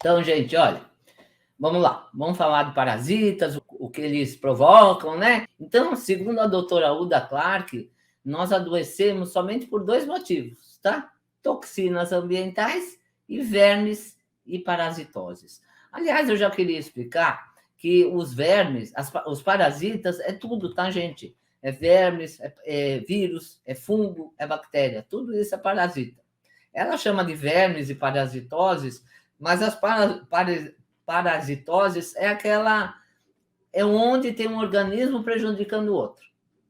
Então, gente, olha, vamos lá, vamos falar de parasitas, o que eles provocam, né? Então, segundo a doutora Uda Clark, nós adoecemos somente por dois motivos, tá? Toxinas ambientais e vermes e parasitoses. Aliás, eu já queria explicar que os vermes, os parasitas, é tudo, tá, gente? É vermes, é vírus, é fungo, é bactéria, tudo isso é parasita. Ela chama de vermes e parasitoses, mas as parasitoses é onde tem um organismo prejudicando o outro,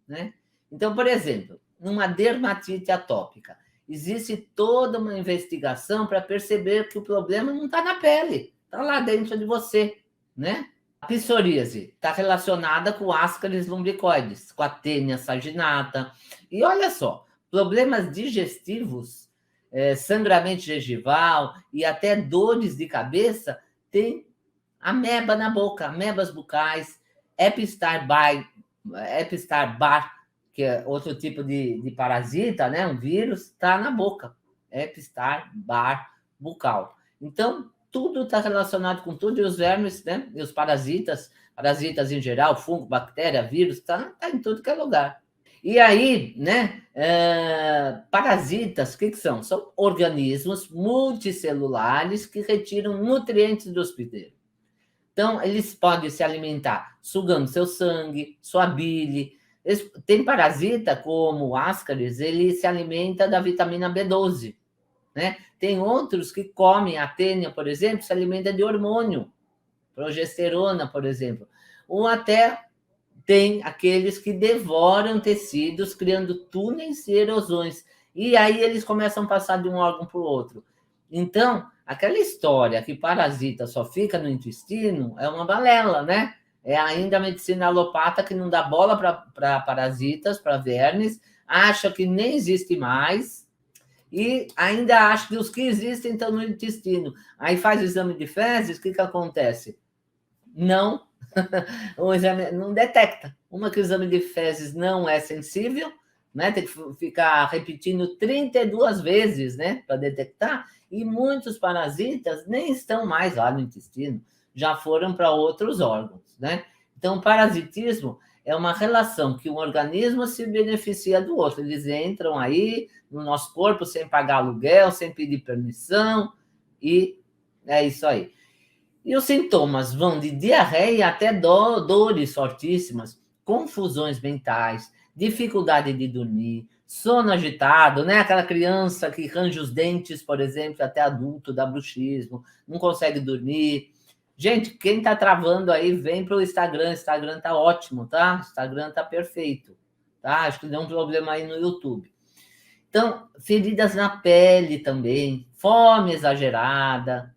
né? Então, por exemplo, numa dermatite atópica, existe toda uma investigação para perceber que o problema não está na pele, está lá dentro de você, né? A psoríase está relacionada com Ascaris lumbricoides, com a tênia saginata. E olha só, problemas digestivos, sangramento gengival e até dores de cabeça, tem ameba na boca, amebas bucais, Epstein-Barr, que é outro tipo de parasita, né? Um vírus, está na boca. Epstein-Barr bucal. Então, tudo está relacionado com tudo, e os vermes, né? E os parasitas em geral, fungo, bactéria, vírus, está em tudo que é lugar. E aí, né? Parasitas, o que são? São organismos multicelulares que retiram nutrientes do hospedeiro. Então, eles podem se alimentar sugando seu sangue, sua bile. Tem parasita, como o Ascaris, ele se alimenta da vitamina B12, né? Tem outros que comem, a tênia, por exemplo, se alimenta de hormônio, progesterona, por exemplo. Ou até tem aqueles que devoram tecidos, criando túneis e erosões. E aí eles começam a passar de um órgão para o outro. Então, aquela história que parasita só fica no intestino é uma balela, né? É ainda a medicina alopata que não dá bola para parasitas, para vermes, acha que nem existe mais e ainda acha que os que existem estão no intestino. Aí faz o exame de fezes, o que acontece? Não, o exame não detecta. Uma que o exame de fezes não é sensível, né? Tem que ficar repetindo 32 vezes, né, para detectar, e muitos parasitas nem estão mais lá no intestino, já foram para outros órgãos, né? Então, o parasitismo é uma relação que um organismo se beneficia do outro. Eles entram aí no nosso corpo sem pagar aluguel, sem pedir permissão, e é isso aí. E os sintomas vão de diarreia até dores fortíssimas, confusões mentais, dificuldade de dormir, sono agitado, né? Aquela criança que range os dentes, por exemplo, até adulto, dá bruxismo, não consegue dormir. Gente, quem tá travando aí, vem pro Instagram. Instagram tá ótimo, tá? Instagram tá perfeito, tá? Acho que deu um problema aí no YouTube. Então, feridas na pele também, fome exagerada,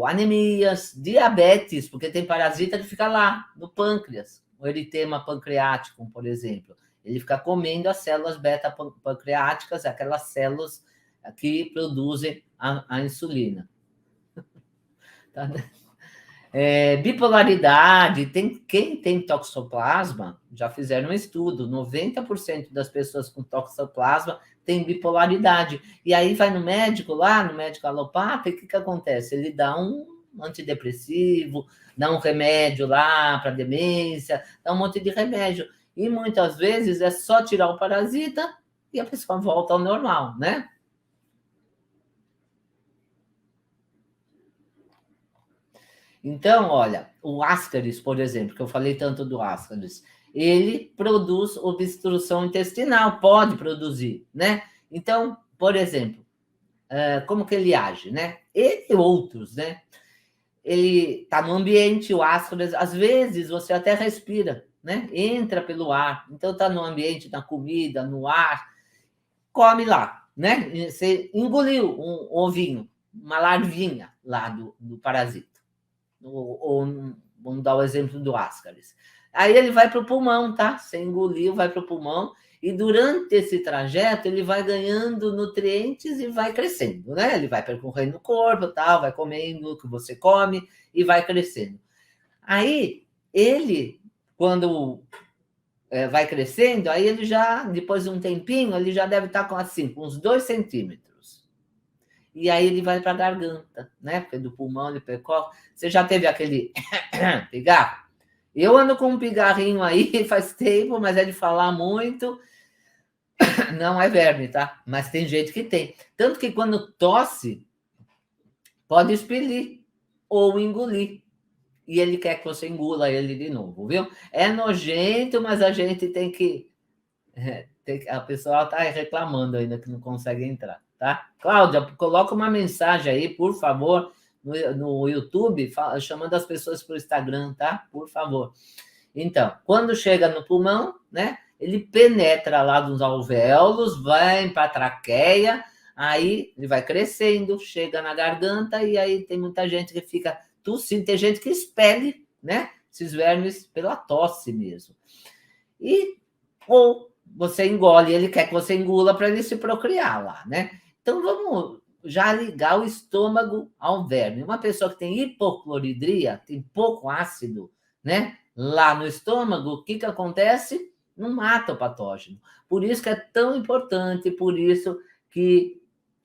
anemias, diabetes, porque tem parasita que fica lá, no pâncreas, o eritema pancreático, por exemplo. Ele fica comendo as células beta-pancreáticas, aquelas células que produzem a insulina. Tá? Bipolaridade, quem tem toxoplasma, já fizeram um estudo, 90% das pessoas com toxoplasma tem bipolaridade. E aí vai no médico lá, no médico alopata, e o que acontece? Ele dá um antidepressivo, dá um remédio lá para demência, dá um monte de remédio. E muitas vezes é só tirar o parasita e a pessoa volta ao normal, né? Então, olha, o Ascaris, por exemplo, que eu falei tanto do Ascaris, ele produz obstrução intestinal, pode produzir, né? Então, por exemplo, como que ele age, né? Ele e outros, né? Ele está no ambiente, o Ascaris, às vezes você até respira, né? Entra pelo ar. Então, está no ambiente, na comida, no ar, come lá, né? Você engoliu um ovinho, uma larvinha lá do parasita. Ou vamos dar o exemplo do Ascaris. Aí ele vai para o pulmão, tá? Você engoliu, vai para o pulmão, e durante esse trajeto ele vai ganhando nutrientes e vai crescendo, né? Ele vai percorrendo o corpo, tal, vai comendo o que você come e vai crescendo. Aí ele, quando vai crescendo, aí ele já, depois de um tempinho, ele já deve estar com assim, com uns 2 centímetros. e aí ele vai para a garganta, né? Porque do pulmão ele percorre. Você já teve aquele pigarro? Eu ando com um pigarrinho aí faz tempo, mas é de falar muito. Não é verme, tá? Mas tem gente que tem. Tanto que quando tosse, pode expelir ou engolir. E ele quer que você engula ele de novo, viu? É nojento, mas a gente tem que. A pessoa está reclamando ainda que não consegue entrar, tá? Cláudia, coloca uma mensagem aí, por favor, no YouTube, chamando as pessoas para o Instagram, tá? Por favor. Então, quando chega no pulmão, né? Ele penetra lá nos alvéolos, vai para a traqueia, aí ele vai crescendo, chega na garganta, e aí tem muita gente que fica tossindo, tem gente que expele, né? Esses vermes pela tosse mesmo. Ou você engole, ele quer que você engula para ele se procriar lá, né? Então vamos já ligar o estômago ao verme. Uma pessoa que tem hipocloridria, tem pouco ácido, né? Lá no estômago, o que que acontece? Não mata o patógeno. Por isso que é tão importante, por isso que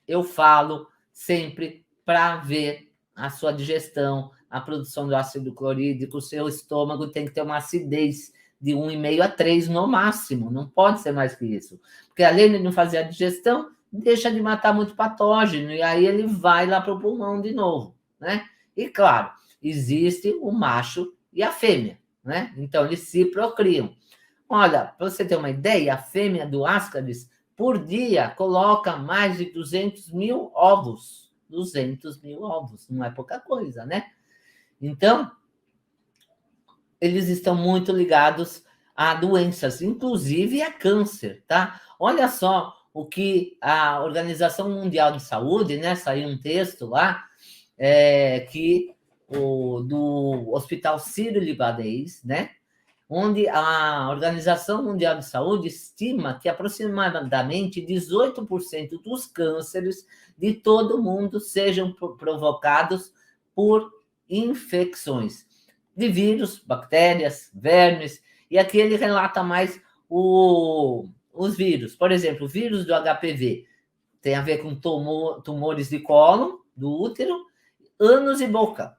eu falo sempre para ver a sua digestão, a produção do ácido clorídrico, o seu estômago tem que ter uma acidez de 1,5 a 3 no máximo, não pode ser mais que isso. Porque além de não fazer a digestão, deixa de matar muito patógeno, e aí ele vai lá para o pulmão de novo, né? E claro, existe o macho e a fêmea, né? Então eles se procriam. Olha, para você ter uma ideia, a fêmea do Ascaris, por dia, coloca mais de 200 mil ovos. 200 mil ovos, não é pouca coisa, né? Então, eles estão muito ligados a doenças, inclusive a câncer, tá? Olha só o que a Organização Mundial de Saúde, né? Saiu um texto lá, do Hospital Sírio-Libanês, né? Onde a Organização Mundial de Saúde estima que aproximadamente 18% dos cânceres de todo o mundo sejam provocados por infecções de vírus, bactérias, vermes, e aqui ele relata mais os vírus. Por exemplo, o vírus do HPV tem a ver com tumores de cólon, do útero, ânus e boca.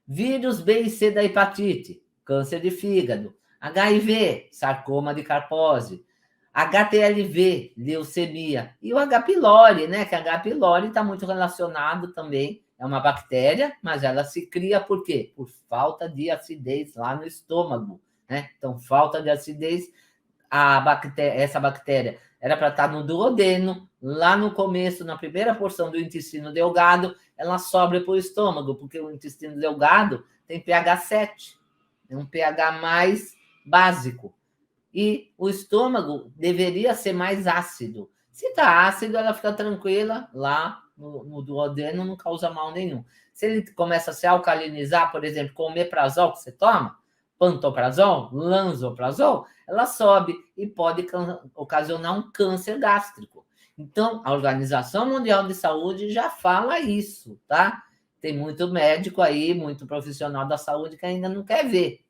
Vírus B e C da hepatite, câncer de fígado. HIV, sarcoma de Kaposi. HTLV, leucemia. E o H. pylori, né? Que a H. pylori está muito relacionado também. É uma bactéria, mas ela se cria por quê? Por falta de acidez lá no estômago, né? Então, falta de acidez, essa bactéria era para estar no duodeno, lá no começo, na primeira porção do intestino delgado, ela sobe para o estômago, porque o intestino delgado tem pH 7, é um pH mais básico. E o estômago deveria ser mais ácido. Se está ácido, ela fica tranquila lá no duodeno, não causa mal nenhum. Se ele começa a se alcalinizar, por exemplo, com o omeprazol que você toma, pantoprazol, lanzoprazol, ela sobe e pode ocasionar um câncer gástrico. Então, a Organização Mundial de Saúde já fala isso, tá? Tem muito médico aí, muito profissional da saúde que ainda não quer ver.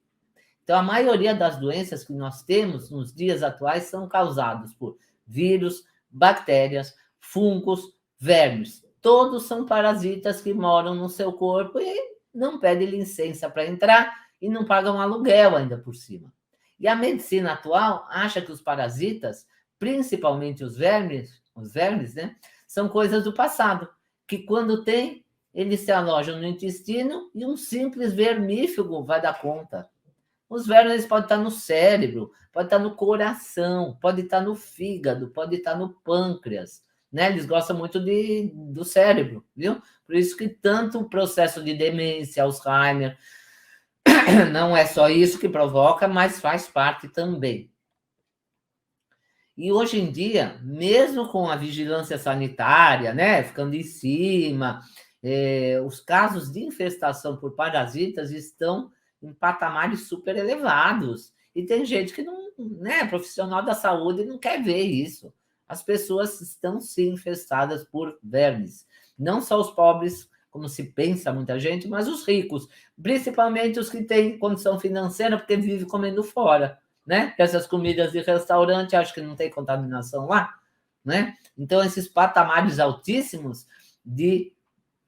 Então, a maioria das doenças que nós temos nos dias atuais são causadas por vírus, bactérias, fungos, vermes. Todos são parasitas que moram no seu corpo e não pedem licença para entrar e não pagam aluguel ainda por cima. E a medicina atual acha que os parasitas, principalmente os vermes, né, são coisas do passado, que quando tem, eles se alojam no intestino e um simples vermífugo vai dar conta. Os vermes podem estar no cérebro, pode estar no coração, pode estar no fígado, pode estar no pâncreas, né? Eles gostam muito do cérebro, viu? Por isso que tanto o processo de demência, Alzheimer, não é só isso que provoca, mas faz parte também. E hoje em dia, mesmo com a vigilância sanitária, né, ficando em cima, os casos de infestação por parasitas estão em patamares super elevados. E tem gente que não, né, profissional da saúde não quer ver isso. As pessoas estão sim infestadas por vermes. Não só os pobres, como se pensa muita gente, mas os ricos, principalmente os que têm condição financeira, porque vivem comendo fora, né? Essas comidas de restaurante, acho que não tem contaminação lá, né? Então, esses patamares altíssimos de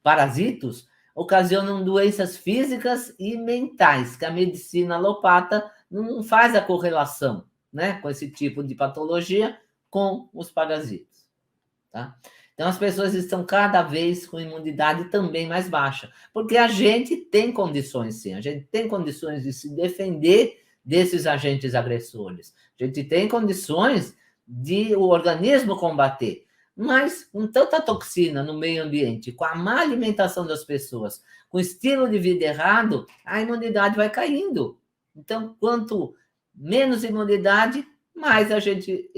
parasitos ocasionam doenças físicas e mentais, que a medicina alopata não faz a correlação, né, com esse tipo de patologia com os parasitas. Tá? Então, as pessoas estão cada vez com imunidade também mais baixa, porque a gente tem condições, sim, a gente tem condições de se defender desses agentes agressores, a gente tem condições de o organismo combater, mas com tanta toxina no meio ambiente, com a má alimentação das pessoas, com o estilo de vida errado, a imunidade vai caindo. Então, quanto menos imunidade, mais agente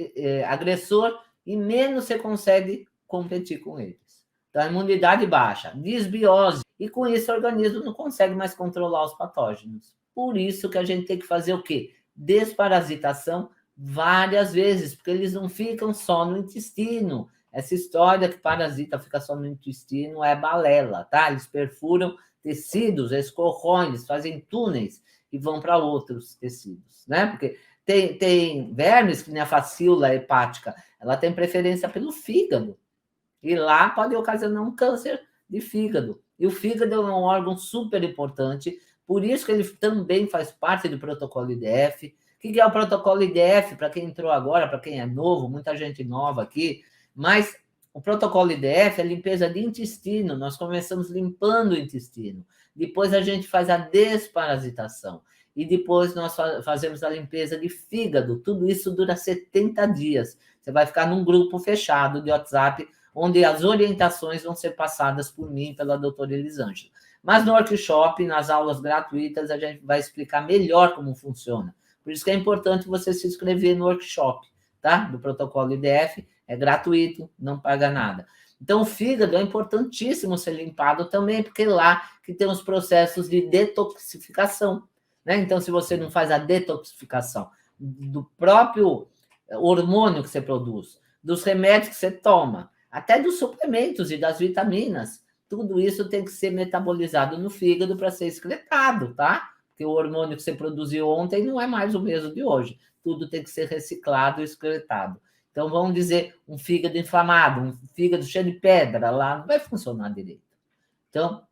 agressor e menos você consegue competir com eles. Então, a imunidade baixa, desbiose, e com isso o organismo não consegue mais controlar os patógenos. Por isso que a gente tem que fazer o quê? Desparasitação várias vezes, porque eles não ficam só no intestino. Essa história que parasita fica só no intestino é balela, tá? Eles perfuram tecidos, eles corroem, eles fazem túneis e vão para outros tecidos, né? Porque tem vermes, que nem a facíola hepática, ela tem preferência pelo fígado. E lá pode ocasionar um câncer de fígado. E o fígado é um órgão super importante, por isso que ele também faz parte do protocolo IDF. O que é o protocolo IDF? Para quem entrou agora, para quem é novo, muita gente nova aqui, mas o protocolo IDF é limpeza de intestino. Nós começamos limpando o intestino. Depois a gente faz a desparasitação. E depois nós fazemos a limpeza de fígado. Tudo isso dura 70 dias. Você vai ficar num grupo fechado de WhatsApp, onde as orientações vão ser passadas por mim, pela doutora Elisângela. Mas no workshop, nas aulas gratuitas, a gente vai explicar melhor como funciona. Por isso que é importante você se inscrever no workshop, tá? Do protocolo IDF, é gratuito, não paga nada. Então, o fígado é importantíssimo ser limpado também, porque é lá que tem os processos de detoxificação, né? Então, se você não faz a detoxificação do próprio hormônio que você produz, dos remédios que você toma, até dos suplementos e das vitaminas, tudo isso tem que ser metabolizado no fígado para ser excretado, tá? Porque o hormônio que você produziu ontem não é mais o mesmo de hoje. Tudo tem que ser reciclado e excretado. Então, vamos dizer, um fígado inflamado, um fígado cheio de pedra lá, não vai funcionar direito. Então,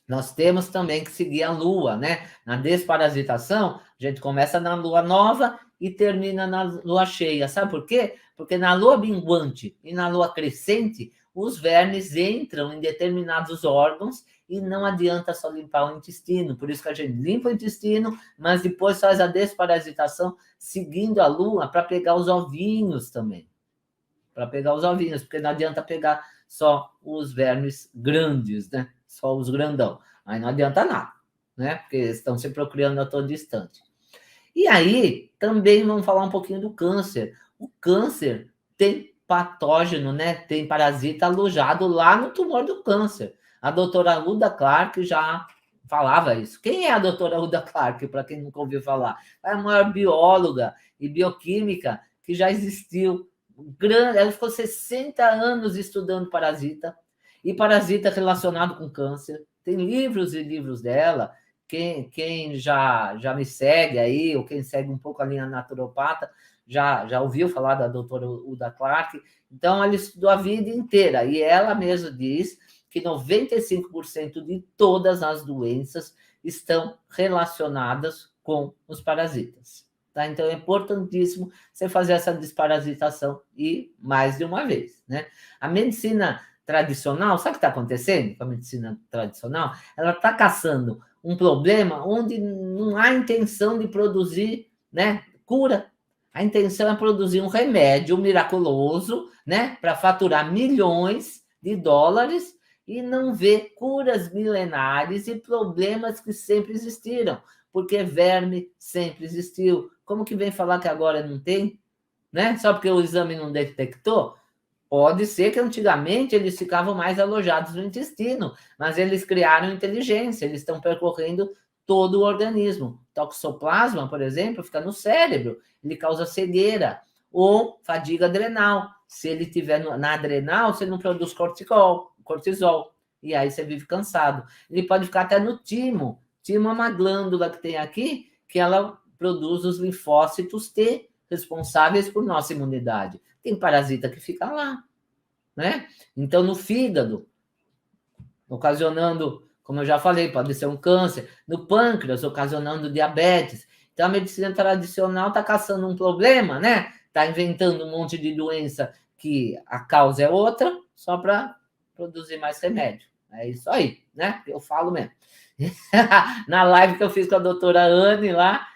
nós temos também que seguir a lua, né? Na desparasitação, a gente começa na lua nova e termina na lua cheia. Sabe por quê? Porque na lua minguante e na lua crescente, os vermes entram em determinados órgãos e não adianta só limpar o intestino. Por isso que a gente limpa o intestino, mas depois faz a desparasitação seguindo a lua para pegar os ovinhos também. Para pegar os ovinhos, porque não adianta pegar só os vermes grandes, né? Só os grandão. Aí não adianta nada, né? Porque eles estão se procriando a todo instante. E aí, também vamos falar um pouquinho do câncer. O câncer tem patógeno, né? Tem parasita alojado lá no tumor do câncer. A doutora Huda Clark já falava isso. Quem é a doutora Huda Clark, para quem nunca ouviu falar? É a maior bióloga e bioquímica que já existiu. Ela ficou 60 anos estudando parasita, e parasita relacionado com câncer. Tem livros e livros dela. Quem já me segue aí, ou quem segue um pouco a linha naturopata, já ouviu falar da doutora Huda Clark. Então, ela estudou a vida inteira, e ela mesma diz que 95% de todas as doenças estão relacionadas com os parasitas. Tá? Então, é importantíssimo você fazer essa desparasitação, e mais de uma vez, né? A medicina tradicional, sabe o que está acontecendo com a medicina tradicional? Ela está caçando um problema onde não há intenção de produzir, né, cura. A intenção é produzir um remédio miraculoso, né, para faturar milhões de dólares e não ver curas milenares e problemas que sempre existiram, porque verme sempre existiu. Como que vem falar que agora não tem? Né? Só porque o exame não detectou? Pode ser que antigamente eles ficavam mais alojados no intestino, mas eles criaram inteligência, eles estão percorrendo todo o organismo. Toxoplasma, por exemplo, fica no cérebro, ele causa cegueira ou fadiga adrenal. Se ele tiver na adrenal, você não produz cortisol, e aí você vive cansado. Ele pode ficar até no timo. Timo é uma glândula que tem aqui, que ela produz os linfócitos T, responsáveis por nossa imunidade. Tem parasita que fica lá, né? Então, no fígado, ocasionando, como eu já falei, pode ser um câncer. No pâncreas, ocasionando diabetes. Então, a medicina tradicional está caçando um problema, né? Está inventando um monte de doença que a causa é outra, só para produzir mais remédio. É isso aí, né? Eu falo mesmo. Na live que eu fiz com a doutora Anne lá,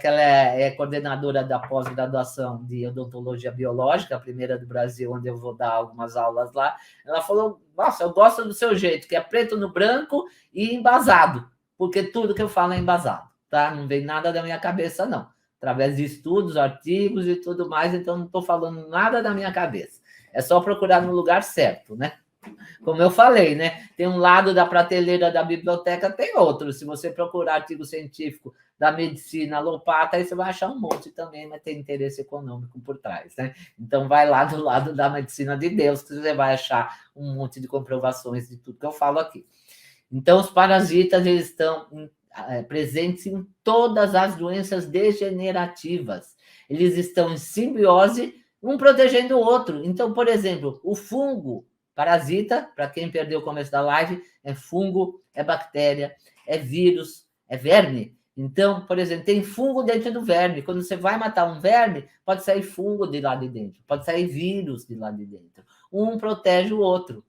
que ela é coordenadora da pós-graduação de odontologia biológica, a primeira do Brasil, onde eu vou dar algumas aulas lá. Ela falou: nossa, eu gosto do seu jeito, que é preto no branco e embasado, porque tudo que eu falo é embasado, tá? Não vem nada da minha cabeça, não. Através de estudos, artigos e tudo mais, então não estou falando nada da minha cabeça. É só procurar no lugar certo, né? Como eu falei, né? Tem um lado da prateleira da biblioteca, tem outro. Se você procurar artigo científico da medicina alopata, aí você vai achar um monte também, mas tem interesse econômico por trás, né? Então vai lá do lado da medicina de Deus, que você vai achar um monte de comprovações de tudo que eu falo aqui. Então, os parasitas, eles estão presentes em todas as doenças degenerativas. Eles estão em simbiose, um protegendo o outro. Então, por exemplo, o fungo parasita, para quem perdeu o começo da live, é fungo, é bactéria, é vírus, é verme. Então, por exemplo, tem fungo dentro do verme. Quando você vai matar um verme, pode sair fungo de lá de dentro, pode sair vírus de lá de dentro. Um protege o outro,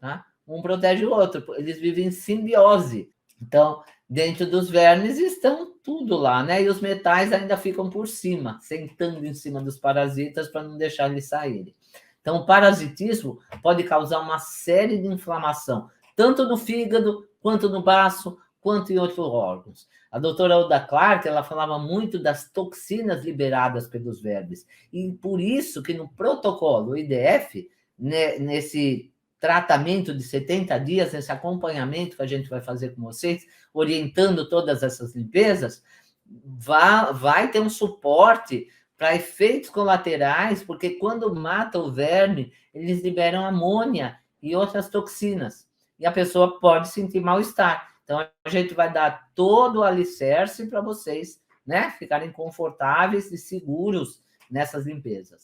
tá? Um protege o outro, eles vivem em simbiose. Então, dentro dos vermes estão tudo lá, né? E os metais ainda ficam por cima, sentando em cima dos parasitas para não deixar eles saírem. Então, o parasitismo pode causar uma série de inflamação, tanto no fígado, quanto no baço, quanto em outros órgãos. A doutora Oda Clark, ela falava muito das toxinas liberadas pelos vermes. E por isso que no protocolo IDF, né, nesse tratamento de 70 dias, nesse acompanhamento que a gente vai fazer com vocês, orientando todas essas limpezas, vai ter um suporte para efeitos colaterais, porque quando mata o verme, eles liberam amônia e outras toxinas, e a pessoa pode sentir mal-estar. Então, a gente vai dar todo o alicerce para vocês, né, ficarem confortáveis e seguros nessas limpezas.